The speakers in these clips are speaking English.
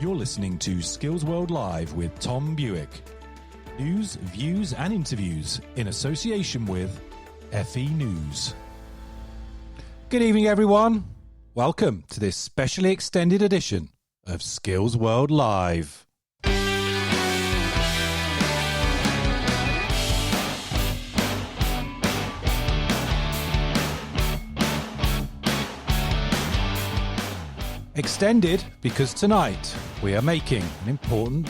You're listening to Skills World Live with Tom Buick. News, views and interviews in association with FE News. Good evening, everyone. Welcome to this specially extended edition of Skills World Live. Extended because tonight we are making an important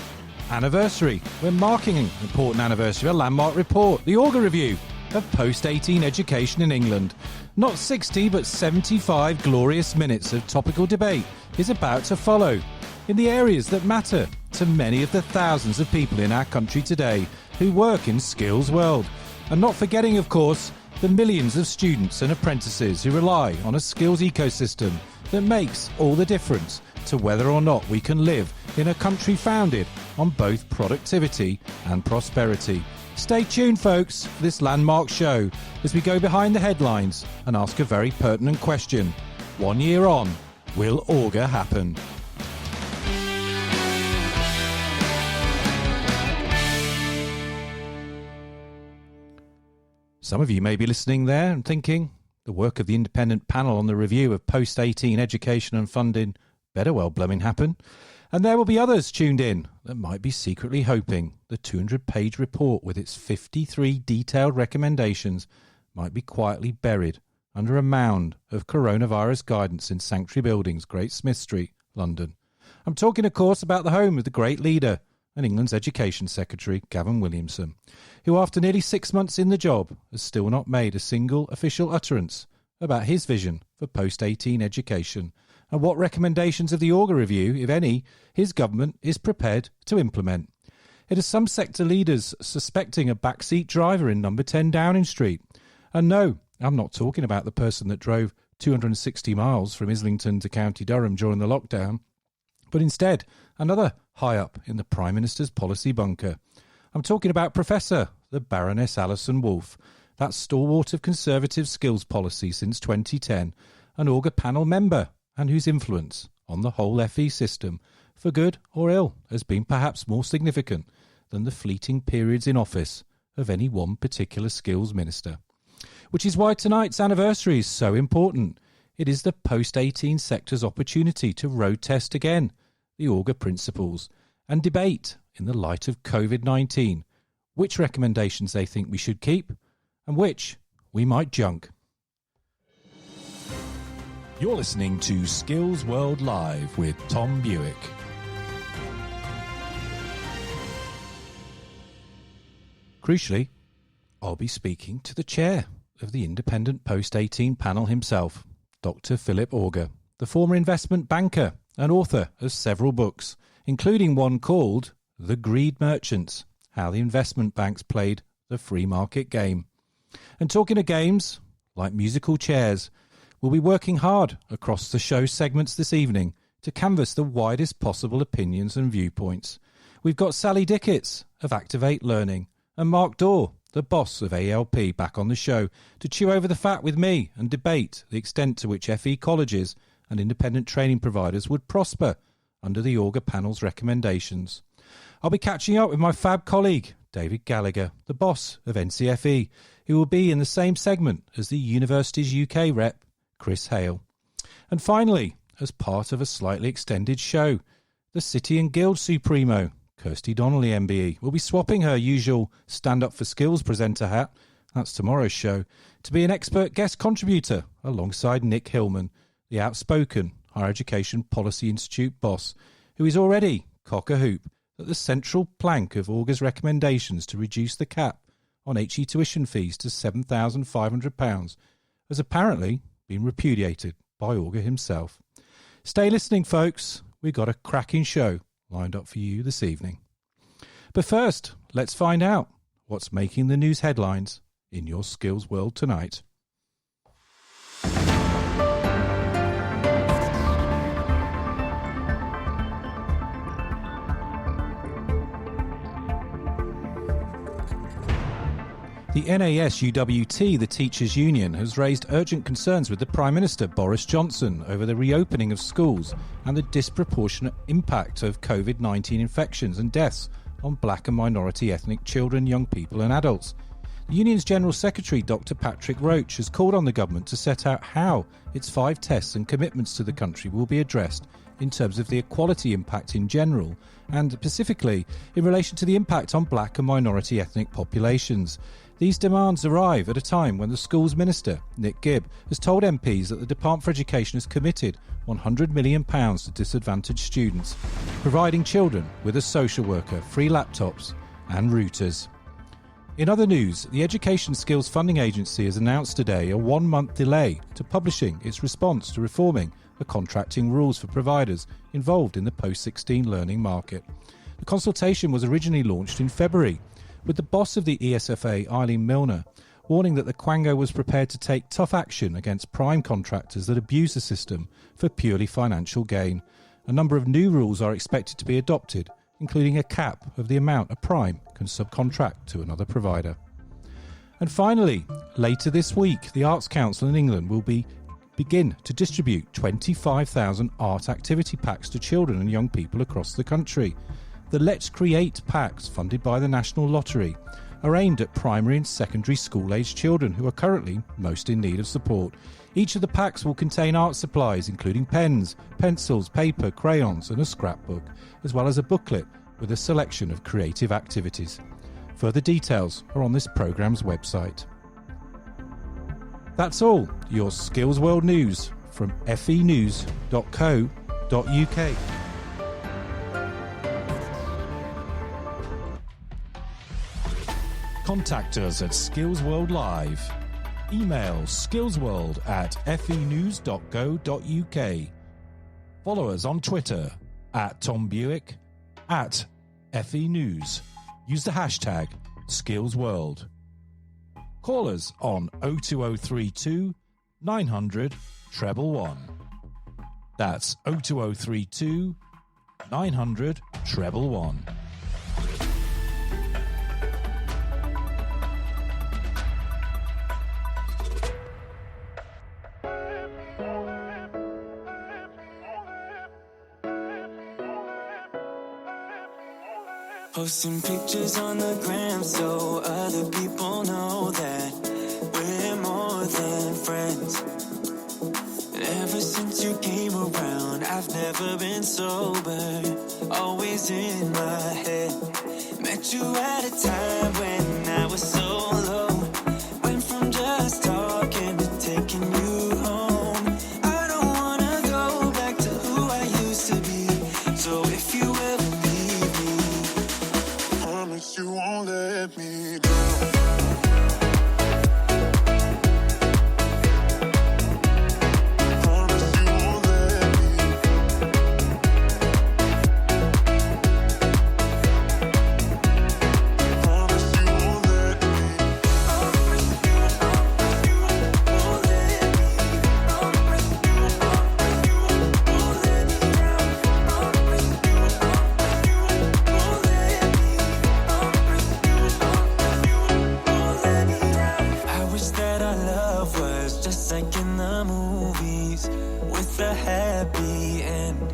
anniversary. We're marking an important anniversary, a landmark report, the Augar review of post-18 education in England. Not 60 but 75 glorious minutes of topical debate is about to follow in the areas that matter to many of the thousands of people in our country today who work in Skills World. And not forgetting, of course, the millions of students and apprentices who rely on a skills ecosystem that makes all the difference to whether or not we can live in a country founded on both productivity and prosperity. Stay tuned, folks, for this landmark show as we go behind the headlines and ask a very pertinent question. 1 year on, will Augar happen? Some of you may be listening there and thinking, the work of the independent panel on the review of post-18 education and funding better well blooming happen. And there will be others tuned in that might be secretly hoping the 200-page report with its 53 detailed recommendations might be quietly buried under a mound of coronavirus guidance in Sanctuary Buildings, Great Smith Street, London. I'm talking, of course, about the home of the great leader and England's Education Secretary, Gavin Williamson, who after nearly 6 months in the job has still not made a single official utterance about his vision for post-18 education and what recommendations of the Augar review, if any, his government is prepared to implement. It has some sector leaders suspecting a backseat driver in number 10 Downing Street. And no, I'm not talking about the person that drove 260 miles from Islington to County Durham during the lockdown, but instead another high up in the Prime Minister's policy bunker. I'm talking about Professor, the Baroness Alison Wolfe, that stalwart of Conservative skills policy since 2010, an Augar panel member, and whose influence on the whole FE system, for good or ill, has been perhaps more significant than the fleeting periods in office of any one particular skills minister. Which is why tonight's anniversary is so important. It is the post-18 sector's opportunity to road test again the Augar principles and debate, in the light of COVID-19, which recommendations they think we should keep and which we might junk. You're listening to Skills World Live with Tom Buick. Crucially, I'll be speaking to the chair of the independent post-18 panel himself, Dr. Philip Augar, the former investment banker and author of several books, including one called The Greed Merchants, How the Investment Banks Played the Free Market Game. And talking of games, like musical chairs, we'll be working hard across the show segments this evening to canvass the widest possible opinions and viewpoints. We've got Sally Dickett's of Activate Learning and Mark Dorr, the boss of ALP, back on the show to chew over the fat with me and debate the extent to which FE colleges and independent training providers would prosper under the Augar panel's recommendations. I'll be catching up with my fab colleague, David Gallagher, the boss of NCFE, who will be in the same segment as the Universities UK rep, Chris Hale. And finally, as part of a slightly extended show, the City and Guild Supremo, Kirsty Donnelly MBE, will be swapping her usual Stand Up for Skills presenter hat, that's tomorrow's show, to be an expert guest contributor alongside Nick Hillman, the outspoken Higher Education Policy Institute boss, who is already cock-a-hoop that the central plank of Augar's recommendations to reduce the cap on HE tuition fees to £7,500 has apparently been repudiated by Augar himself. Stay listening, folks. We've got a cracking show lined up for you this evening. But first, let's find out what's making the news headlines in your skills world tonight. The NASUWT, the teachers' union, has raised urgent concerns with the Prime Minister Boris Johnson over the reopening of schools and the disproportionate impact of COVID-19 infections and deaths on black and minority ethnic children, young people and adults. The union's General Secretary, Dr Patrick Roach, has called on the government to set out how its 5 tests and commitments to the country will be addressed in terms of the equality impact in general and specifically in relation to the impact on black and minority ethnic populations. These demands arrive at a time when the Schools Minister, Nick Gibb, has told MPs that the Department for Education has committed £100 million to disadvantaged students, providing children with a social worker, free laptops and routers. In other news, the Education Skills Funding Agency has announced today a 1-month delay to publishing its response to reforming the contracting rules for providers involved in the post-16 learning market. The consultation was originally launched in February, with the boss of the ESFA, Eileen Milner, warning that the Quango was prepared to take tough action against prime contractors that abuse the system for purely financial gain. A number of new rules are expected to be adopted, including a cap of the amount a prime can subcontract to another provider. And finally, later this week, the Arts Council in England will begin to distribute 25,000 art activity packs to children and young people across the country. The Let's Create packs, funded by the National Lottery, are aimed at primary and secondary school-aged children who are currently most in need of support. Each of the packs will contain art supplies, including pens, pencils, paper, crayons and a scrapbook, as well as a booklet with a selection of creative activities. Further details are on this programme's website. That's all your Skills World news from fenews.co.uk. Contact us at Skills World Live. Email skillsworld@fenews.co.uk. Follow us on Twitter @Tom Buick, @FENews. Use the hashtag SkillsWorld. Call us on 02032 900 111. That's 02032 900 111. Posting pictures on the gram so other people know that we're more than friends. And ever since you came around, I've never been sober, always in my head. Met you at a time when I was so low, went from just talking to taking you home. I don't wanna go back to who I used to be, so if you ever you won't let me down. Promise you won't let me. Promise you won't let me. Promise you won't let me. Promise you won't let me down. Promise you won't let like in the movies with a happy end.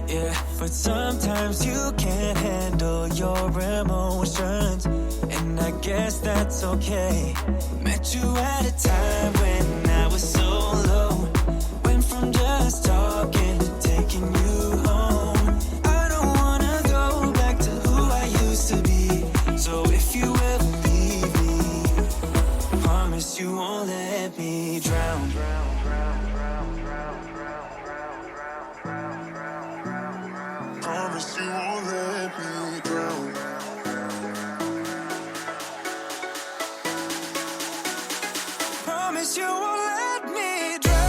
Yeah, but sometimes you can't handle your emotions, and I guess that's okay. Met you at a time when I was so low, went from just talking to taking you home. I don't wanna go back to who I used to be, so if you ever leave me, promise you won't let me drown. Promise you won't let me drown. Promise you won't let me drown.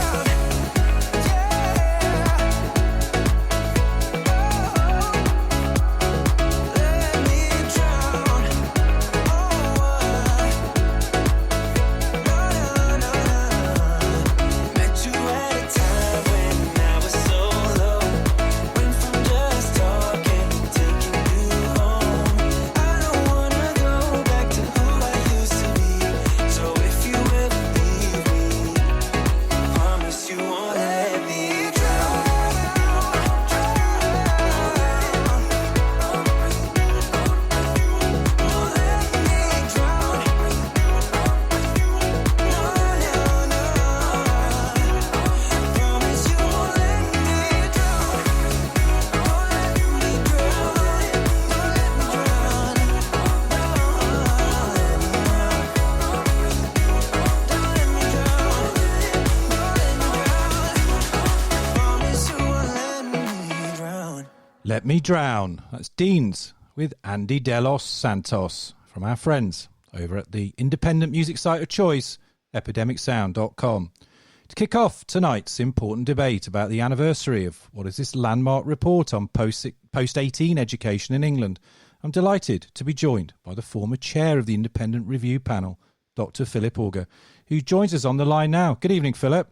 Let Me Drown. That's Deans with Andy Delos Santos from our friends over at the independent music site of choice, epidemicsound.com. To kick off tonight's important debate about the anniversary of what is this landmark report on post-18 education in England, I'm delighted to be joined by the former chair of the independent review panel, Dr. Philip Augar, who joins us on the line now. Good evening, Philip.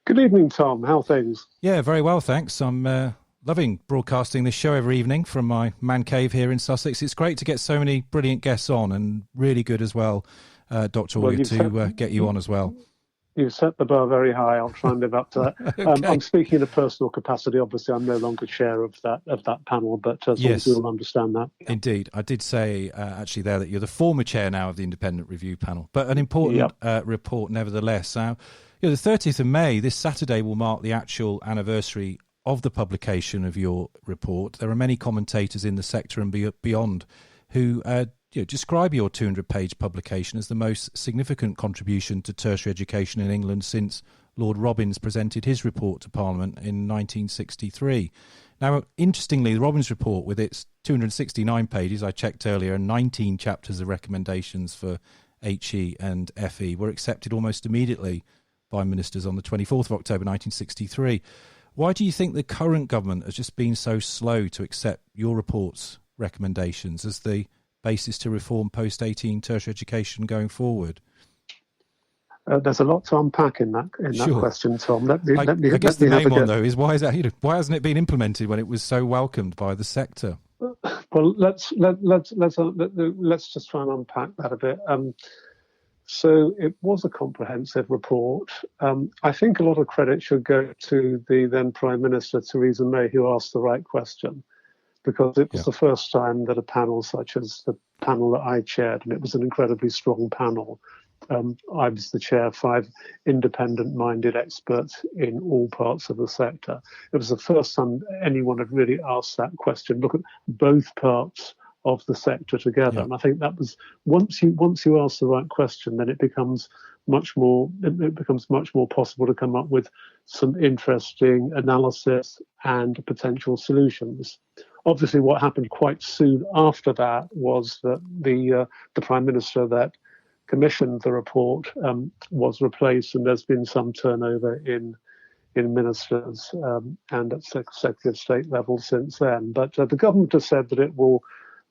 Good evening, Tom. How are things? Yeah, very well, thanks. I'm loving broadcasting this show every evening from my man cave here in Sussex. It's great to get so many brilliant guests on, and really good as well, Dr. Augar, to get you on as well. You've set the bar very high. I'll try and live up to that. Okay. I'm speaking in a personal capacity. Obviously, I'm no longer chair of that panel, but as long as you'll understand that. Yeah. Indeed. I did say actually there that you're the former chair now of the independent review panel, but an important report nevertheless. Now, the 30th of May, this Saturday, will mark the actual anniversary of the publication of your report. There are many commentators in the sector and beyond who describe your 200-page publication as the most significant contribution to tertiary education in England since Lord Robbins presented his report to Parliament in 1963. Now, interestingly, the Robbins report, with its 269 pages, I checked earlier, and 19 chapters of recommendations for HE and FE, were accepted almost immediately by ministers on the 24th of October 1963. Why do you think the current government has just been so slow to accept your report's recommendations as the basis to reform post-18 tertiary education going forward? There's a lot to unpack in that Sure. question, Tom. I guess the main one, though, is why hasn't it been implemented when it was so welcomed by the sector? Well, let's just try and unpack that a bit. So it was a comprehensive report. I think a lot of credit should go to the then Prime Minister, Theresa May, who asked the right question, because it was the first time that a panel such as the panel that I chaired, and it was an incredibly strong panel. I was the chair, 5 independent-minded experts in all parts of the sector. It was the first time anyone had really asked that question. Look at both parts of the sector together, and I think that was once you ask the right question, then it becomes much more possible to come up with some interesting analysis and potential solutions. Obviously, what happened quite soon after that was that the Prime Minister that commissioned the report was replaced, and there's been some turnover in ministers and at Secretary of State level since then. But the government has said that it will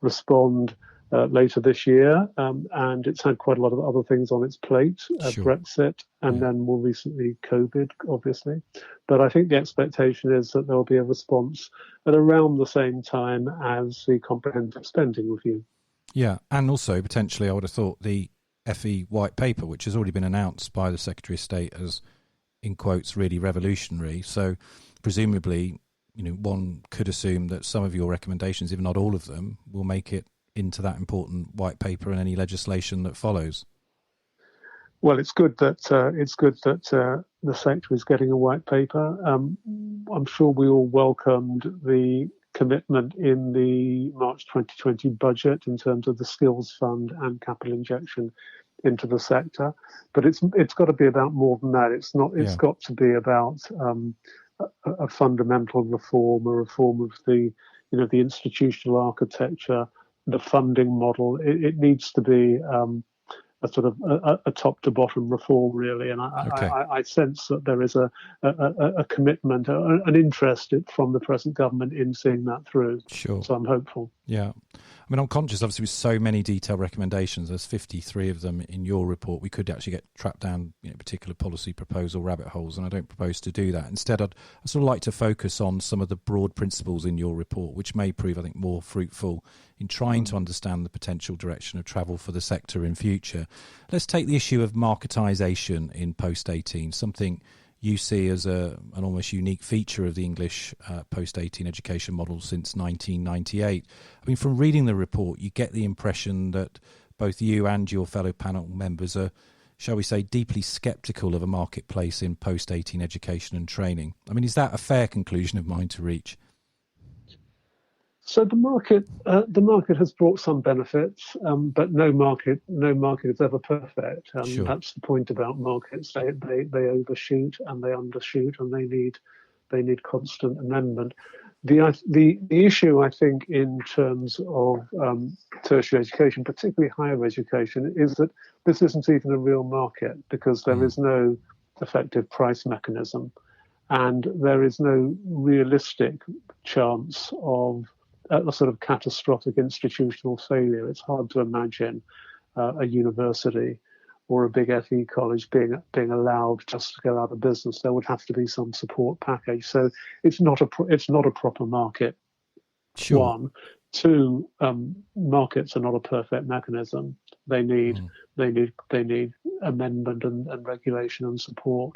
respond later this year, and it's had quite a lot of other things on its plate, Brexit, and then more recently COVID, obviously. But I think the expectation is that there will be a response at around the same time as the comprehensive spending review. Yeah, and also potentially I would have thought the FE white paper, which has already been announced by the Secretary of State as, in quotes, really revolutionary. So presumably, one could assume that some of your recommendations, if not all of them, will make it into that important white paper and any legislation that follows. Well, it's good that the sector is getting a white paper. I'm sure we all welcomed the commitment in the March 2020 budget in terms of the skills fund and capital injection into the sector, but it's got to be about more than that. It's not. It's got to be about a fundamental reform, a reform of the institutional architecture, the funding model. It needs to be a sort of a top to bottom reform, really. And I sense that there is a commitment, an interest from the present government in seeing that through. Sure. So I'm hopeful. Yeah. I mean, I'm conscious, obviously, with so many detailed recommendations, there's 53 of them in your report. We could actually get trapped down particular policy proposal rabbit holes, and I don't propose to do that. Instead, I'd sort of like to focus on some of the broad principles in your report, which may prove, I think, more fruitful in trying to understand the potential direction of travel for the sector in future. Let's take the issue of marketisation in post-18, something you see as an almost unique feature of the English post-18 education model since 1998. I mean, from reading the report, you get the impression that both you and your fellow panel members are, shall we say, deeply sceptical of a marketplace in post-18 education and training. I mean, is that a fair conclusion of mine to reach? So the market has brought some benefits, but no market is ever perfect. Sure. That's the point about markets. They overshoot and they undershoot, and they need constant amendment. the issue, I think, in terms of tertiary education, particularly higher education, is that this isn't even a real market because there is no effective price mechanism, and there is no realistic chance of a sort of catastrophic institutional failure. It's hard to imagine a university or a big FE college being allowed just to go out of business. There would have to be some support package. So it's not a proper market. Sure. One, two, markets are not a perfect mechanism. They need amendment and regulation and support.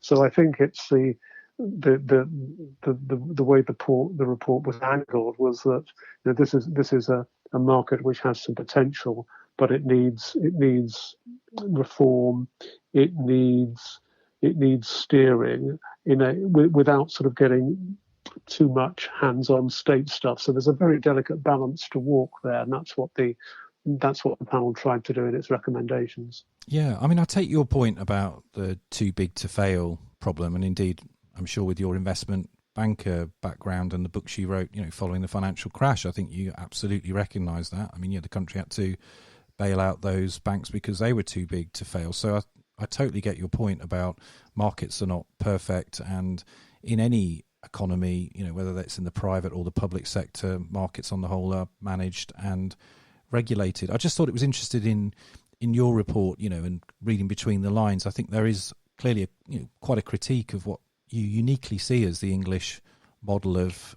So I think it's the way the report was angled was that this is a market which has some potential, but it needs reform. It needs steering without sort of getting too much hands-on state stuff. So there's a very delicate balance to walk there, and that's what the panel tried to do in its recommendations. Yeah, I mean, I take your point about the too big to fail problem, and indeed, I'm sure with your investment banker background and the books you wrote, following the financial crash, I think you absolutely recognise that. I mean, the country had to bail out those banks because they were too big to fail. So I totally get your point about markets are not perfect, and in any economy, whether that's in the private or the public sector, markets on the whole are managed and regulated. I just thought it was interested in your report, and reading between the lines. I think there is clearly quite a critique of what you uniquely see as the English model of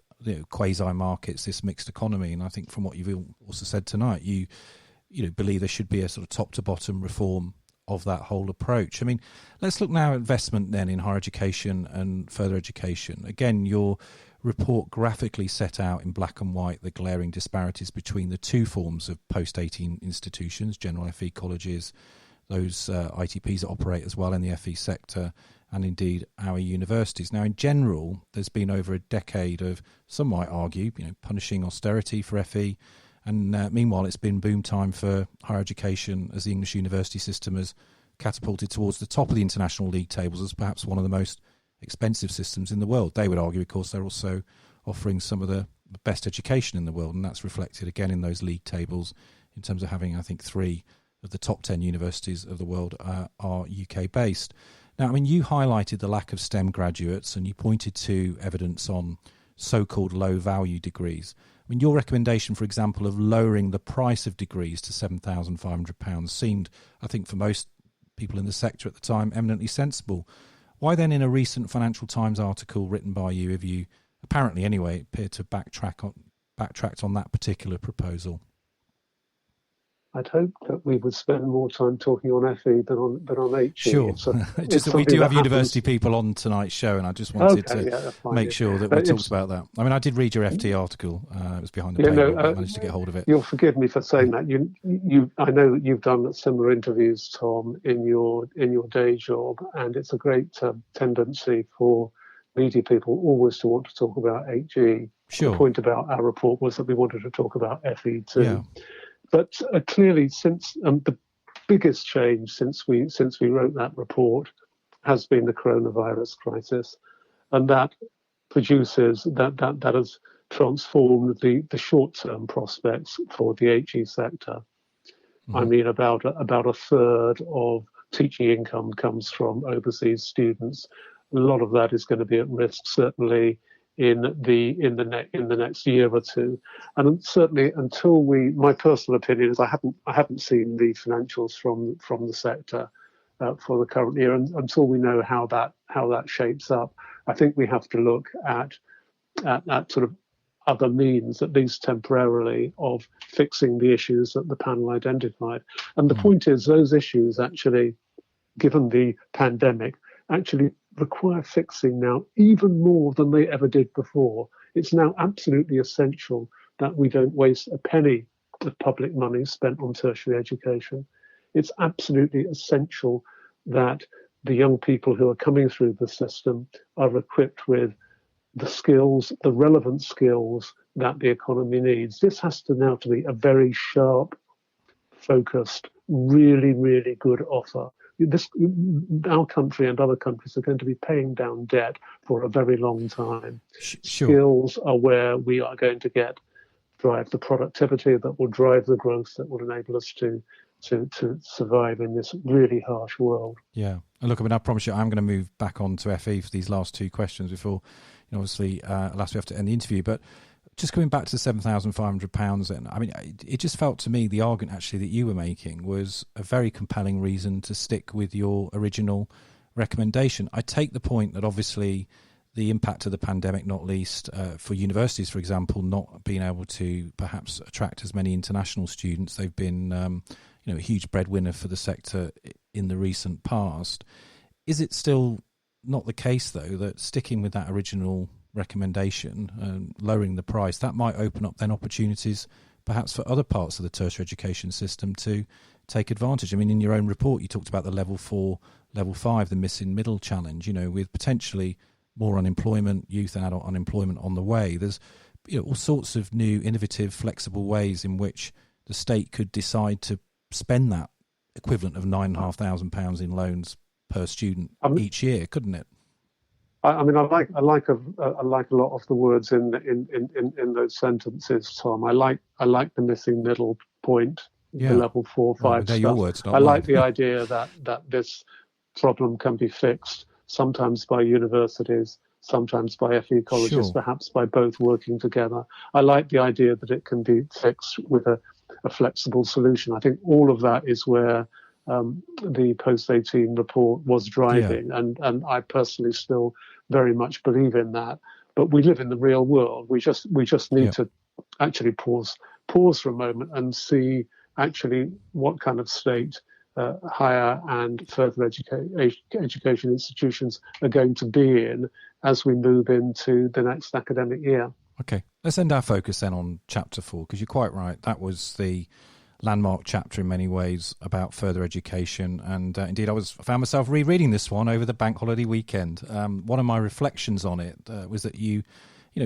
quasi markets, this mixed economy. And I think from what you've also said tonight, you believe there should be a sort of top to bottom reform of that whole approach. I mean, let's look now at investment then in higher education and further education. Again, your report graphically set out in black and white the glaring disparities between the two forms of post-18 institutions, general FE colleges, those ITPs that operate as well in the FE sector, and indeed our universities. Now, in general, there's been over a decade of, some might argue, punishing austerity for FE, and meanwhile it's been boom time for higher education as the English university system has catapulted towards the top of the international league tables as perhaps one of the most expensive systems in the world. They would argue, of course, they're also offering some of the best education in the world, and that's reflected again in those league tables in terms of having, I think, 3 of the top 10 universities of the world are UK based. Now, I mean, you highlighted the lack of STEM graduates and you pointed to evidence on so-called low-value degrees. I mean, your recommendation, for example, of lowering the price of degrees to £7,500 seemed, I think, for most people in the sector at the time, eminently sensible. Why then, in a recent Financial Times article written by you, have you, apparently anyway, appeared to backtracked on that particular proposal? I'd hope that we would spend more time talking on FE than on HE. Sure. Just that we do have university people on tonight's show, and I just wanted to make sure that we talked about that. I mean, I did read your FT article. It was behind the paywall, but I managed to get hold of it. You'll forgive me for saying that. I know that you've done similar interviews, Tom, in your day job, and it's a great tendency for media people always to want to talk about HE. Sure. The point about our report was that we wanted to talk about FE too. Yeah. But clearly, since the biggest change since we wrote that report has been the coronavirus crisis, and that produces that has transformed the short-term prospects for the HE sector. Mm-hmm. I mean, about a third of teaching income comes from overseas students. A lot of that is going to be at risk, certainly in the next year or two, and certainly until my personal opinion is I haven't seen the financials from the sector for the current year, and until we know how that shapes up, I think we have to look at sort of other means, at least temporarily, of fixing the issues that the panel identified. And the point is, those issues actually, given the pandemic, actually require fixing now even more than they ever did before. It's now absolutely essential that we don't waste a penny of public money spent on tertiary education. It's absolutely essential that the young people who are coming through the system are equipped with the skills, the relevant skills that the economy needs. This has to be a very sharp, focused, really, really good offer. our country and other countries are going to be paying down debt for a very long time. Sure. Skills are where we are going to drive the productivity that will drive the growth that will enable us to survive in this really harsh world. Yeah. And look, I mean, I promise you, I'm going to move back on to FE for these last two questions before, obviously, alas, we have to end the interview. But just coming back to the £7,500, and I mean, it just felt to me the argument actually that you were making was a very compelling reason to stick with your original recommendation. I take the point that obviously the impact of the pandemic, not least for universities, for example, not being able to perhaps attract as many international students. They've been, a huge breadwinner for the sector in the recent past. Is it still not the case, though, that sticking with that original recommendation and lowering the price, that might open up then opportunities perhaps for other parts of the tertiary education system to take advantage? I mean, in your own report, you talked about the level 4, level 5, the missing middle challenge, with potentially more unemployment, youth and adult unemployment on the way. There's all sorts of new, innovative, flexible ways in which the state could decide to spend that equivalent of £9,500 in loans per student each year, couldn't it? I mean, I like a lot of the words in those sentences, Tom. I like the missing middle point, the level 4, 5 they're stuff. your words, not I mine. like the idea that this problem can be fixed sometimes by universities, sometimes by FE colleges, Sure. perhaps by both working together. I like the idea that it can be fixed with a flexible solution. I think all of that is where the post-18 report was driving, and I personally still very much believe in that. But we live in the real world. We just need to actually pause for a moment and see actually what kind of state higher and further education institutions are going to be in as we move into the next academic year. Okay, let's end our focus then on chapter 4, because you're quite right. That was the landmark chapter in many ways about further education. And indeed, I found myself rereading this one over the bank holiday weekend. One of my reflections on it was that you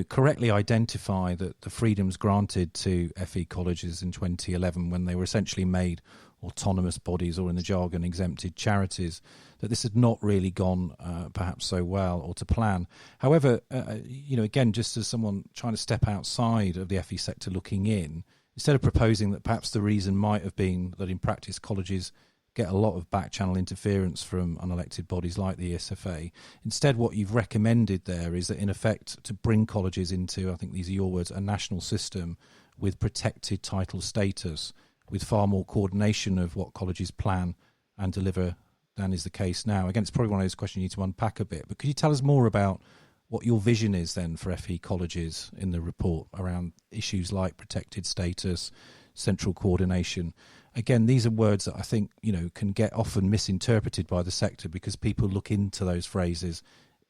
correctly identify that the freedoms granted to FE colleges in 2011, when they were essentially made autonomous bodies, or in the jargon, exempted charities, that this had not really gone perhaps so well or to plan. However, again, just as someone trying to step outside of the FE sector looking in, instead of proposing that perhaps the reason might have been that in practice colleges get a lot of back-channel interference from unelected bodies like the ESFA, instead what you've recommended there is that, in effect, to bring colleges into, I think these are your words, a national system with protected title status, with far more coordination of what colleges plan and deliver than is the case now. Again, it's probably one of those questions you need to unpack a bit, but could you tell us more about what your vision is then for FE colleges in the report around issues like protected status, central coordination? Again, these are words that I think, can get often misinterpreted by the sector because people look into those phrases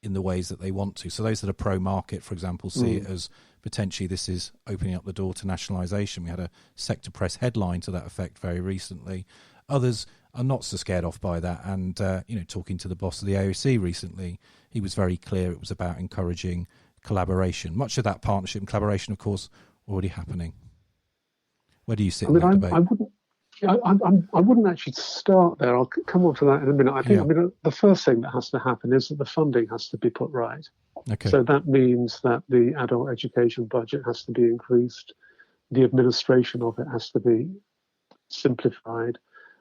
in the ways that they want to. So those that are pro-market, for example, see it as potentially this is opening up the door to nationalisation. We had a sector press headline to that effect very recently. Others are not so scared off by that. And, talking to the boss of the AOC recently, he was very clear it was about encouraging collaboration. Much of that partnership and collaboration, of course, already happening. Where do you sit in that debate? I wouldn't actually start there. I'll come on to that in a minute. I think the first thing that has to happen is that the funding has to be put right. Okay. So that means that the adult education budget has to be increased. The administration of it has to be simplified.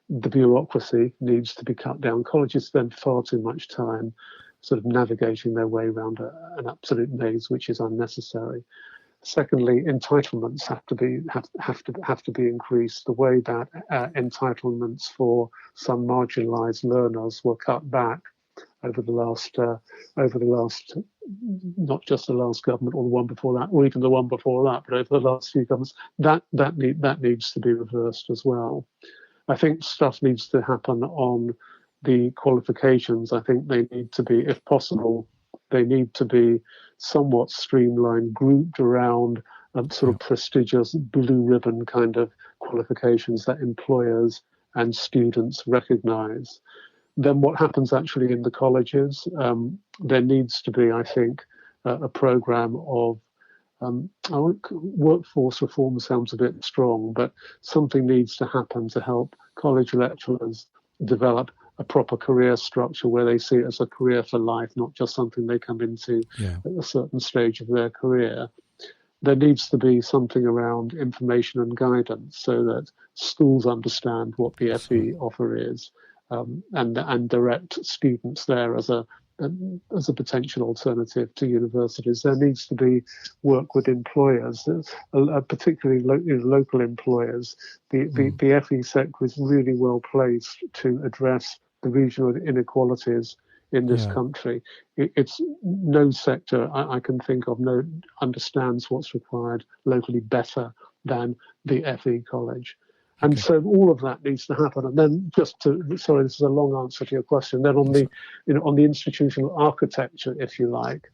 The bureaucracy needs to be cut down. Colleges spend far too much time sort of navigating their way around an absolute maze, which is unnecessary. Secondly, entitlements have to be increased. The way that entitlements for some marginalised learners were cut back over the last, not just the last government or the one before that, or even the one before that, but over the last few governments, that needs to be reversed as well. I think stuff needs to happen on the qualifications. I think they need to be, if possible, they need to be somewhat streamlined, grouped around sort of prestigious blue ribbon kind of qualifications that employers and students recognise. Then what happens actually in the colleges? There needs to be, I think, a programme of workforce reform sounds a bit strong, but something needs to happen to help college lecturers develop a proper career structure where they see it as a career for life, not just something they come into at a certain stage of their career. There needs to be something around information and guidance so that schools understand what the FE offer is, and direct students there as a potential alternative to universities. There needs to be work with employers, particularly local employers. The FE sector is really well placed to address the regional inequalities in this country. It's no sector I can think of understands what's required locally better than the FE college. And so all of that needs to happen. And then sorry, this is a long answer to your question. Then on the institutional architecture, if you like,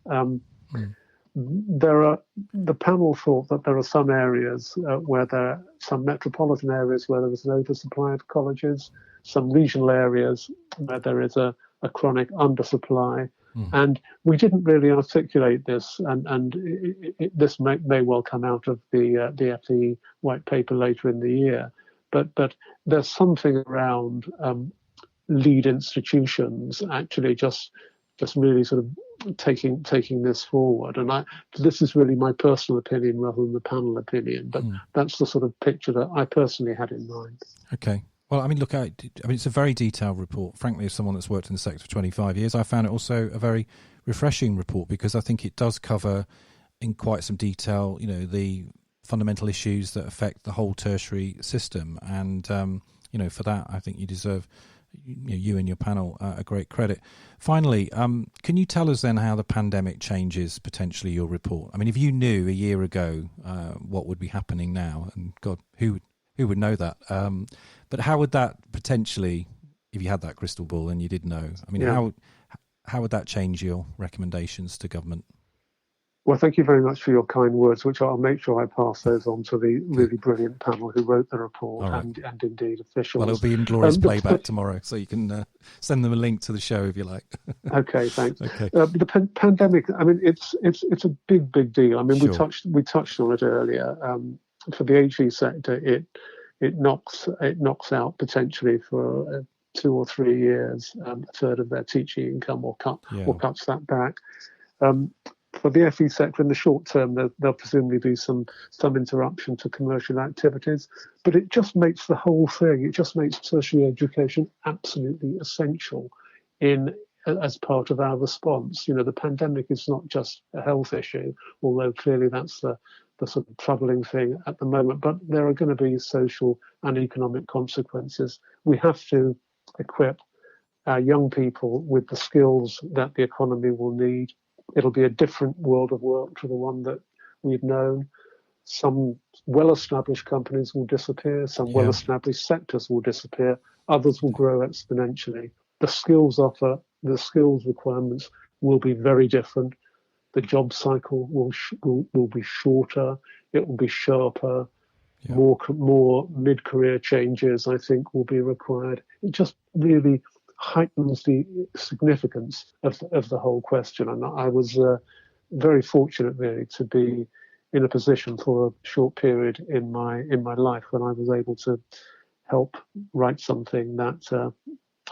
the panel thought that there are some areas some metropolitan areas where there is an oversupply of colleges, some regional areas where there is a chronic undersupply. And we didn't really articulate this, and this may well come out of the FE white paper later in the year. But there's something around lead institutions actually just really sort of taking this forward. And this is really my personal opinion rather than the panel opinion. But that's the sort of picture that I personally had in mind. Okay. Well, I mean, look, it's a very detailed report. Frankly, as someone that's worked in the sector for 25 years, I found it also a very refreshing report because I think it does cover in quite some detail, the fundamental issues that affect the whole tertiary system. And, for that, I think you deserve, you and your panel, a great credit. Finally, can you tell us then how the pandemic changes potentially your report? I mean, if you knew a year ago what would be happening now, and God, who would know that? But how would that potentially, if you had that crystal ball and you did know, I mean, how would that change your recommendations to government? Well, thank you very much for your kind words, which I'll make sure I pass those on to the really brilliant panel who wrote the report and indeed officials. Well, it'll be in glorious playback tomorrow, so you can send them a link to the show if you like. Okay, thanks. Okay. The pandemic, I mean, it's a big deal. I mean, sure. we touched on it earlier. For the HE sector, it knocks out potentially for 2 or 3 years a third of their teaching income, or cuts that back. For the FE sector, in the short term, there'll presumably be some interruption to commercial activities, but it just makes the whole thing. It just makes tertiary education absolutely essential as part of our response. The pandemic is not just a health issue, although clearly that's the sort of troubling thing at the moment. But there are going to be social and economic consequences. We have to equip our young people with the skills that the economy will need. It'll be a different world of work to the one that we've known. Some well-established companies will disappear. Some well-established sectors will disappear. Others will grow exponentially. The skills requirements will be very different. The job cycle will be shorter. It will be sharper. Yeah. More mid-career changes, I think, will be required. It just really heightens the significance of the whole question. And I was very fortunate, really, to be in a position for a short period in my life when I was able to help write something that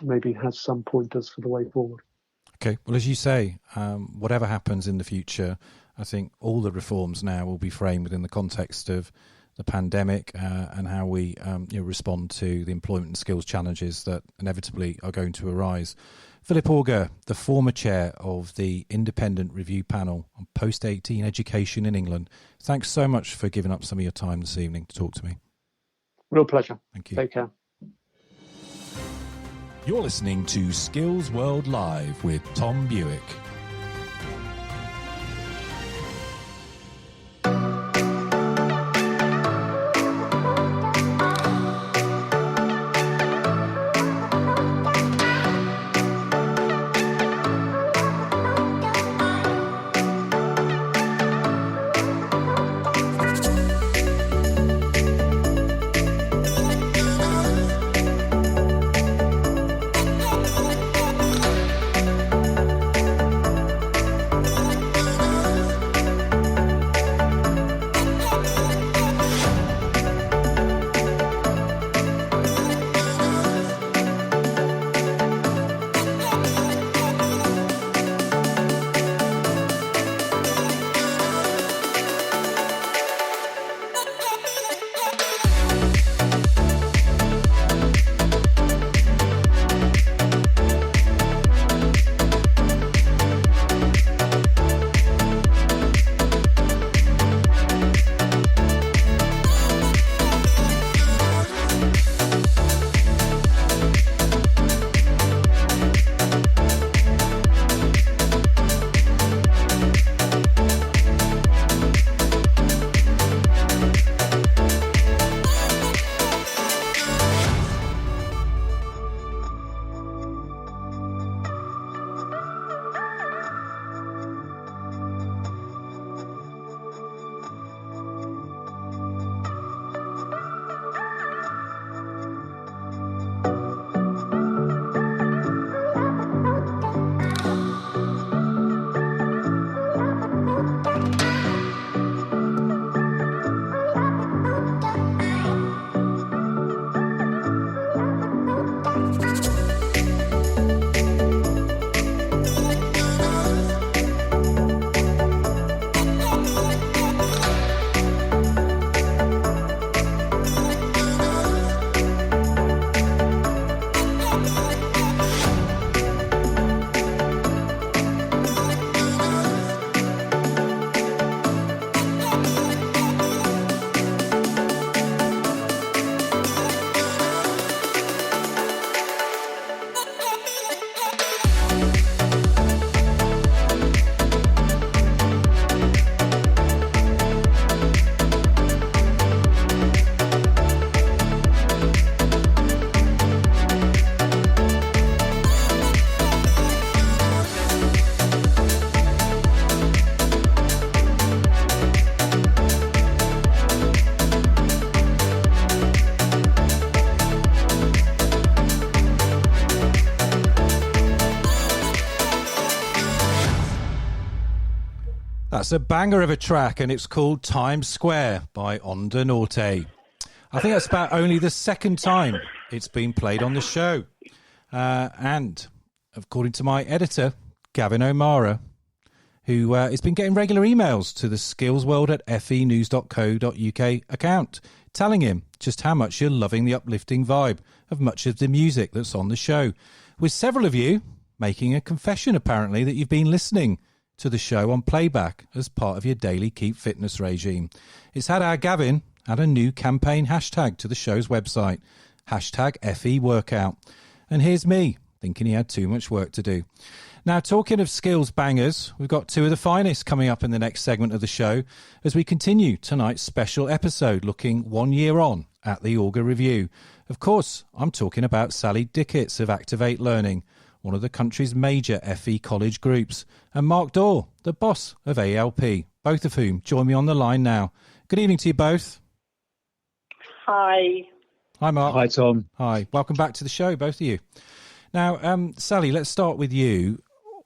maybe has some pointers for the way forward. Okay. Well, as you say, whatever happens in the future, I think all the reforms now will be framed within the context of the pandemic and how we respond to the employment and skills challenges that inevitably are going to arise. Philip Augar, the former chair of the Independent Review Panel on Post-18 Education in England, thanks so much for giving up some of your time this evening to talk to me. Real pleasure. Thank you. Take care. You're listening to Skills World Live with Tom Buick. That's a banger of a track, and it's called Times Square by Onda Norte. I think that's about only the second time it's been played on the show. And according to my editor, Gavin O'Mara, who has been getting regular emails to the skillsworld@fenews.co.uk account, telling him just how much you're loving the uplifting vibe of much of the music that's on the show, with several of you making a confession, apparently, that you've been listening to the show on playback as part of your daily Keep Fitness regime. It's had our Gavin add a new campaign hashtag to the show's website, hashtag FE Workout. And here's me, thinking he had too much work to do. Now, talking of skills bangers, we've got two of the finest coming up in the next segment of the show as we continue tonight's special episode looking 1 year on at the Augar Review. Of course, I'm talking about Sally Dicketts of Activate Learning, one of the country's major FE college groups, and Mark Dorr, the boss of ALP, both of whom join me on the line now. Good evening to you both. Hi. Hi, Mark. Hi, Tom. Hi. Welcome back to the show, both of you. Now, Sally, let's start with you.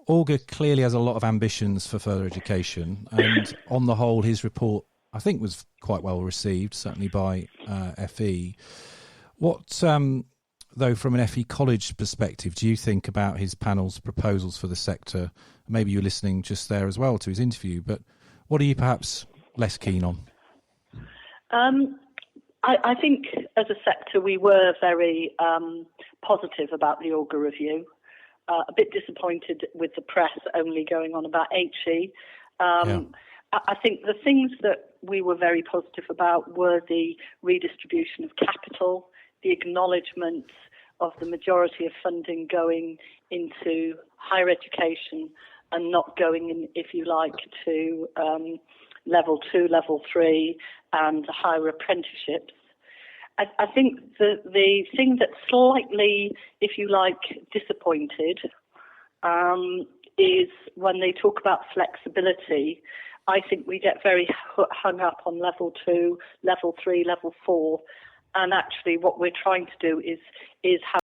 Augar clearly has a lot of ambitions for further education, and on the whole, his report, I think, was quite well received, certainly by FE. What, though, from an FE college perspective, do you think about his panel's proposals for the sector? Maybe you're listening just there as well to his interview, but what are you perhaps less keen on? I think as a sector we were very positive about the Augar Review. A bit disappointed with the press only going on about HE. I think the things that we were very positive about were the redistribution of capital, the acknowledgement of the majority of funding going into higher education and not going in, if you like, to level 2, level 3 and higher apprenticeships. I think the thing that slightly, if you like, disappointed is when they talk about flexibility. I think we get very hung up on level 2, level 3, level 4, and actually what we're trying to do is have